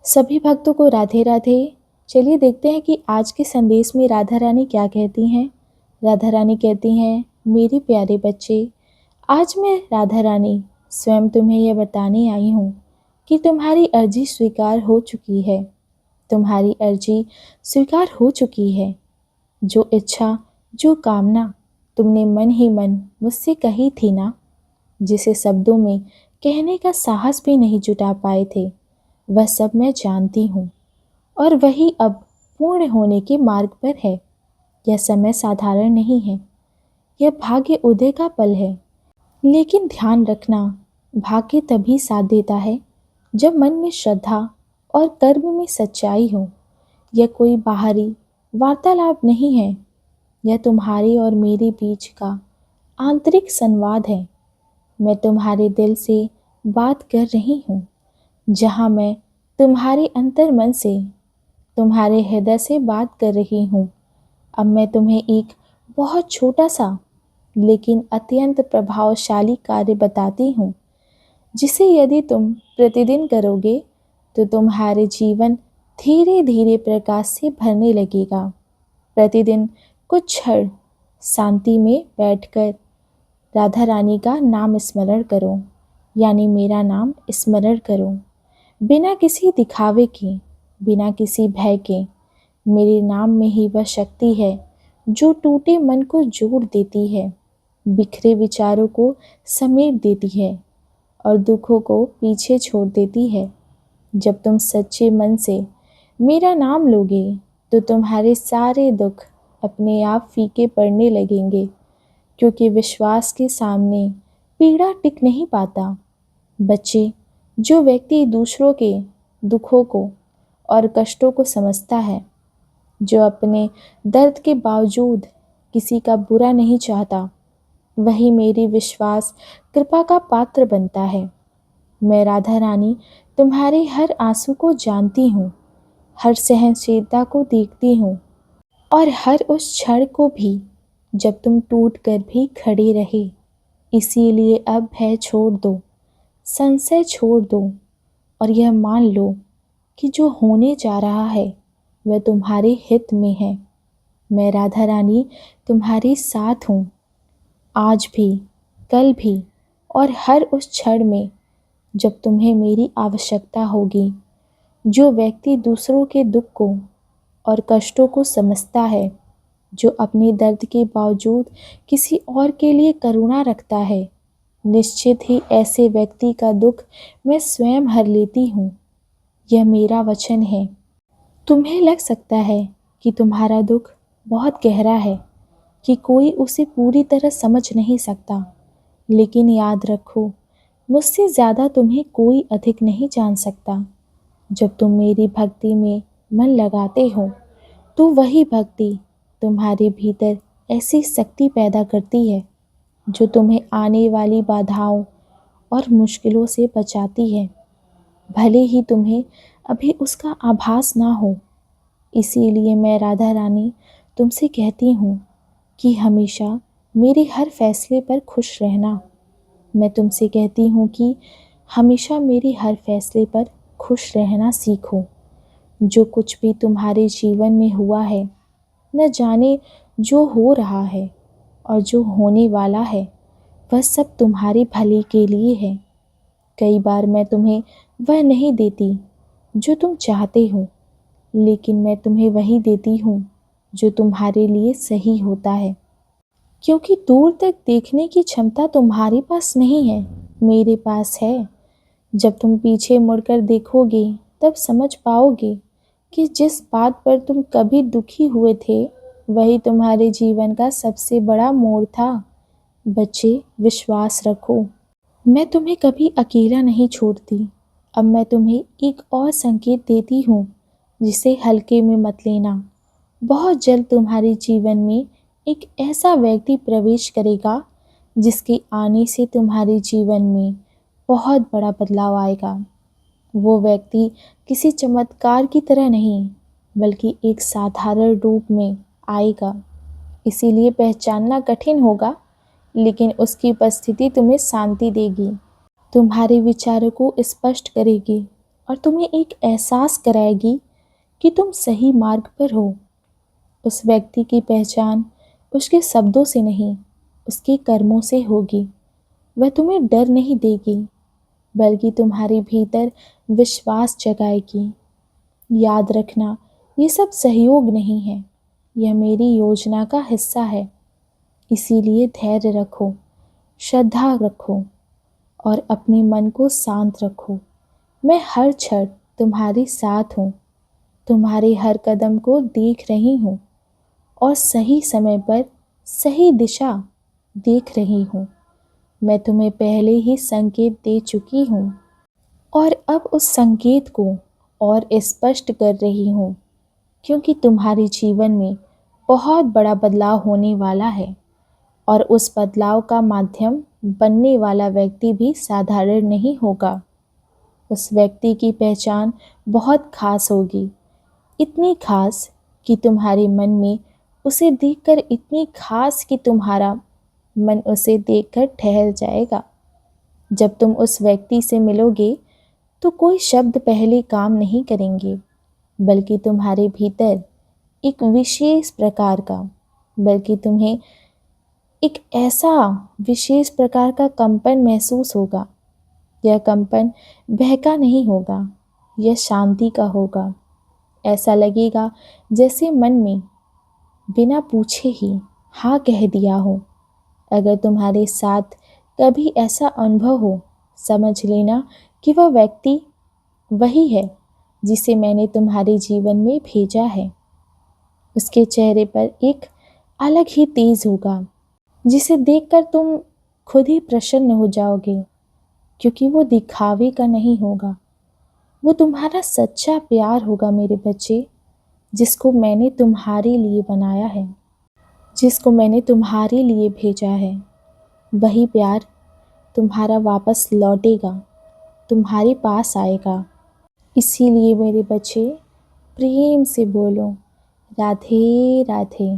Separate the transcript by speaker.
Speaker 1: सभी भक्तों को राधे राधे। चलिए देखते हैं कि आज के संदेश में राधा रानी क्या कहती हैं। राधा रानी कहती हैं, मेरे प्यारे बच्चे, आज मैं राधा रानी स्वयं तुम्हें यह बताने आई हूँ कि तुम्हारी अर्जी स्वीकार हो चुकी है। तुम्हारी अर्जी स्वीकार हो चुकी है। जो इच्छा, जो कामना तुमने मन ही मन मुझसे कही थी ना, जिसे शब्दों में कहने का साहस भी नहीं जुटा पाए थे, वह सब मैं जानती हूँ और वही अब पूर्ण होने के मार्ग पर है। यह समय साधारण नहीं है, यह भाग्य उदय का पल है। लेकिन ध्यान रखना, भाग्य तभी साथ देता है जब मन में श्रद्धा और कर्म में सच्चाई हो। यह कोई बाहरी वार्तालाप नहीं है, यह तुम्हारे और मेरे बीच का आंतरिक संवाद है। मैं तुम्हारे दिल से बात कर रही हूँ, जहाँ मैं तुम्हारे अंतर मन से, तुम्हारे हृदय से बात कर रही हूँ। अब मैं तुम्हें एक बहुत छोटा सा लेकिन अत्यंत प्रभावशाली कार्य बताती हूँ, जिसे यदि तुम प्रतिदिन करोगे तो तुम्हारे जीवन धीरे धीरे प्रकाश से भरने लगेगा। प्रतिदिन कुछ क्षण शांति में बैठकर राधा रानी का नाम स्मरण करो, यानी मेरा नाम स्मरण करो, बिना किसी दिखावे के, बिना किसी भय के। मेरे नाम में ही वह शक्ति है जो टूटे मन को जोड़ देती है, बिखरे विचारों को समेट देती है और दुखों को पीछे छोड़ देती है। जब तुम सच्चे मन से मेरा नाम लोगे तो तुम्हारे सारे दुख अपने आप फीके पड़ने लगेंगे, क्योंकि विश्वास के सामने पीड़ा टिक नहीं पाता। बच्चे, जो व्यक्ति दूसरों के दुखों को और कष्टों को समझता है, जो अपने दर्द के बावजूद किसी का बुरा नहीं चाहता, वही मेरी विश्वास कृपा का पात्र बनता है। मैं राधा रानी तुम्हारे हर आंसू को जानती हूँ, हर सहनशीलता को देखती हूँ और हर उस क्षण को भी जब तुम टूट कर भी खड़े रहे। इसीलिए अब भय छोड़ दो, संशय छोड़ दो और यह मान लो कि जो होने जा रहा है वह तुम्हारे हित में है। मैं राधा रानी तुम्हारे साथ हूँ, आज भी, कल भी और हर उस क्षण में जब तुम्हें मेरी आवश्यकता होगी। जो व्यक्ति दूसरों के दुख को और कष्टों को समझता है, जो अपने दर्द के बावजूद किसी और के लिए करुणा रखता है, निश्चित ही ऐसे व्यक्ति का दुख मैं स्वयं हर लेती हूँ। यह मेरा वचन है। तुम्हें लग सकता है कि तुम्हारा दुख बहुत गहरा है, कि कोई उसे पूरी तरह समझ नहीं सकता, लेकिन याद रखो, मुझसे ज़्यादा तुम्हें कोई अधिक नहीं जान सकता। जब तुम मेरी भक्ति में मन लगाते हो तो वही भक्ति तुम्हारे भीतर ऐसी शक्ति पैदा करती है जो तुम्हें आने वाली बाधाओं और मुश्किलों से बचाती है, भले ही तुम्हें अभी उसका आभास ना हो। इसीलिए मैं राधा रानी तुमसे कहती हूँ कि हमेशा मेरे हर फैसले पर खुश रहना। मैं तुमसे कहती हूँ कि हमेशा मेरे हर फैसले पर खुश रहना सीखो। जो कुछ भी तुम्हारे जीवन में हुआ है, न जाने जो हो रहा है और जो होने वाला है, वह सब तुम्हारे भले के लिए है। कई बार मैं तुम्हें वह नहीं देती जो तुम चाहते हो, लेकिन मैं तुम्हें वही देती हूँ जो तुम्हारे लिए सही होता है, क्योंकि दूर तक देखने की क्षमता तुम्हारे पास नहीं है, मेरे पास है। जब तुम पीछे मुड़कर देखोगे तब समझ पाओगे कि जिस बात पर तुम कभी दुखी हुए थे, वही तुम्हारे जीवन का सबसे बड़ा मोड़ था। बच्चे, विश्वास रखो, मैं तुम्हें कभी अकेला नहीं छोड़ती। अब मैं तुम्हें एक और संकेत देती हूँ, जिसे हल्के में मत लेना। बहुत जल्द तुम्हारे जीवन में एक ऐसा व्यक्ति प्रवेश करेगा जिसके आने से तुम्हारे जीवन में बहुत बड़ा बदलाव आएगा। वो व्यक्ति किसी चमत्कार की तरह नहीं, बल्कि एक साधारण रूप में आएगा। इसीलिए पहचानना कठिन होगा, लेकिन उसकी उपस्थिति तुम्हें शांति देगी, तुम्हारे विचारों को स्पष्ट करेगी और तुम्हें एक एहसास कराएगी कि तुम सही मार्ग पर हो। उस व्यक्ति की पहचान उसके शब्दों से नहीं, उसके कर्मों से होगी। वह तुम्हें डर नहीं देगी, बल्कि तुम्हारे भीतर विश्वास जगाएगी। याद रखना, ये सब सहयोग नहीं है, यह मेरी योजना का हिस्सा है। इसीलिए धैर्य रखो, श्रद्धा रखो और अपने मन को शांत रखो। मैं हर क्षण तुम्हारे साथ हूँ, तुम्हारे हर कदम को देख रही हूँ और सही समय पर सही दिशा देख रही हूँ। मैं तुम्हें पहले ही संकेत दे चुकी हूँ और अब उस संकेत को और स्पष्ट कर रही हूँ, क्योंकि तुम्हारे जीवन में बहुत बड़ा बदलाव होने वाला है और उस बदलाव का माध्यम बनने वाला व्यक्ति भी साधारण नहीं होगा। उस व्यक्ति की पहचान बहुत खास होगी, इतनी खास कि तुम्हारे मन में उसे देखकर इतनी खास कि तुम्हारा मन उसे देखकर ठहर जाएगा। जब तुम उस व्यक्ति से मिलोगे तो कोई शब्द पहले काम नहीं करेंगे, बल्कि तुम्हारे भीतर एक विशेष प्रकार का बल्कि तुम्हें एक ऐसा विशेष प्रकार का कंपन महसूस होगा। यह कंपन बहका नहीं होगा, यह शांति का होगा। ऐसा लगेगा जैसे मन में बिना पूछे ही हाँ कह दिया हो। अगर तुम्हारे साथ कभी ऐसा अनुभव हो, समझ लेना कि वह व्यक्ति वही है जिसे मैंने तुम्हारे जीवन में भेजा है। उसके चेहरे पर एक अलग ही तेज होगा, जिसे देखकर तुम खुद ही प्रसन्न हो जाओगे, क्योंकि वो दिखावे का नहीं होगा। वो तुम्हारा सच्चा प्यार होगा मेरे बच्चे, जिसको मैंने तुम्हारे लिए बनाया है, जिसको मैंने तुम्हारे लिए भेजा है। वही प्यार तुम्हारा वापस लौटेगा, तुम्हारे पास आएगा। इसीलिए मेरे बच्चे प्रेम से बोलो, राधे राधे।